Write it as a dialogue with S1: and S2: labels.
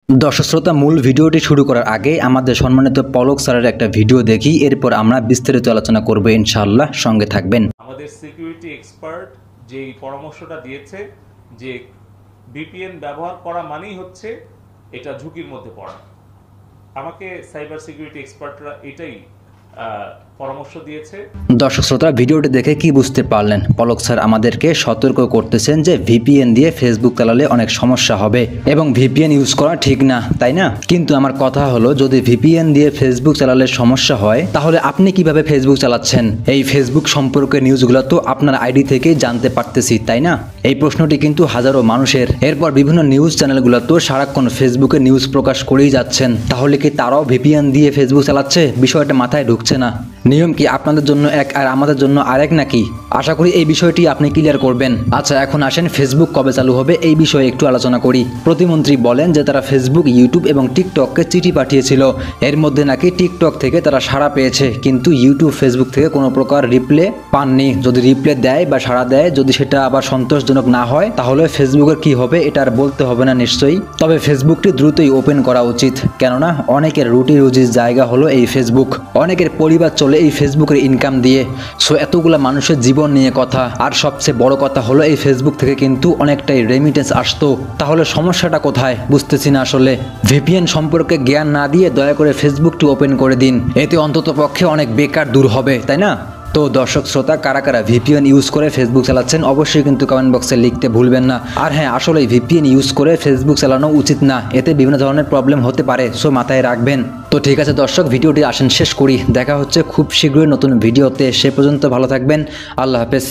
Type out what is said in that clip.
S1: দর্শক শ্রোতা, মূল ভিডিওটি শুরু করার আগে আমাদের সম্মানিত পলক স্যারের একটা ভিডিও দেখি, এরপর আমরা বিস্তারিত আলোচনা করব ইনশাআল্লাহ। সঙ্গে থাকবেন।
S2: আমাদের সিকিউরিটি এক্সপার্ট যেই পরামর্শটা দিয়েছে যে ভিপিএন ব্যবহার করা মানেই হচ্ছে এটা ঝুঁকির মধ্যে পড়া। আমাকে সাইবার সিকিউরিটি এক্সপার্টরা এটাই পরামর্শ দিয়েছে।
S1: দর্শক শ্রোতা, ভিডিওটি দেখে কি বুঝতে পারলেন? পলক স্যার আমাদেরকে সতর্ক করতেছেন যে ভিপিএন দিয়ে ফেসবুক চালালে অনেক সমস্যা হবে এবং ভিপিএন ইউজ করা ঠিক না, তাই না? কিন্তু আমার কথা হলো, যদি ভিপিএন দিয়ে ফেসবুক চালালে সমস্যা হয়, তাহলে আপনি কিভাবে ফেসবুক চালাচ্ছেন? এই ফেসবুক সম্পর্কে নিউজগুলো তো আপনার আইডি থেকেই জানতে পারতেছি, তাই না? এই প্রশ্নটি কিন্তু হাজারো মানুষের। এরপর বিভিন্ন নিউজ চ্যানেলগুলো তো সারাক্ষণ ফেসবুকে নিউজ প্রকাশ করেই যাচ্ছেন। তাহলে কি তারাও ভিপিএন দিয়ে ফেসবুক চালাচ্ছে? বিষয়টা মাথায় ঢুকছে না। নিয়ম কি আপনাদের জন্য এক আর আমাদের জন্য আরেক নাকি? আশা করি এই বিষয়টি আপনি ক্লিয়ার করবেন। আচ্ছা, এখন আসেন ফেসবুক কবে চালু হবে এই বিষয়ে একটু আলোচনা করি। প্রতিমন্ত্রী বলেন যে তারা ফেসবুক, ইউটিউব এবং টিকটককে চিঠি পাঠিয়েছিল। এর মধ্যে নাকি টিকটক থেকে তারা সাড়া পেয়েছে, কিন্তু ইউটিউব, ফেসবুক থেকে কোনো প্রকার রিপ্লে পাননি। যদি রিপ্লে দেয় বা সাড়া দেয়, যদি সেটা আবার সন্তোষজনক না হয়, তাহলে ফেসবুকের কি হবে এটা আর বলতে হবে না নিশ্চয়ই। তবে ফেসবুকটি দ্রুতই ওপেন করা উচিত, কেননা অনেকের রুটি রুজির জায়গা হলো এই ফেসবুক। অনেকের পরিবার চলে এই ফেসবুকের ইনকাম দিয়ে। সো এতগুলা মানুষের জীবন নিয়ে কথা। আর সবচেয়ে বড় কথা হলো, এই ফেসবুক থেকে কিন্তু অনেকটাই রেমিটেন্স আসতো। তাহলে সমস্যাটা কোথায় বুঝতেছি না আসলে। ভিপিএন সম্পর্কে জ্ঞান না দিয়ে দয়া করে ফেসবুকটি ওপেন করে দিন, এতে অন্তত পক্ষে অনেক বেকার দূর হবে, তাই না? তো দর্শক শ্রোতা, কারা কারা ভিপিএন ইউজ করে ফেসবুক চালাচ্ছেন অবশ্যই কিন্তু কমেন্ট বক্সে লিখতে ভুলবেন না। আর হ্যাঁ, আসলে ভিপিএন ইউজ করে ফেসবুক চালানো উচিত না, এতে বিভিন্ন ধরনের প্রবলেম হতে পারে, সো মাথায় রাখবেন। তো ঠিক আছে দর্শক, ভিডিওটি আসেন শেষ করি। দেখা হচ্ছে খুব শীঘ্রই নতুন ভিডিওতে। সে পর্যন্ত ভালো থাকবেন। আল্লাহ হাফেজ।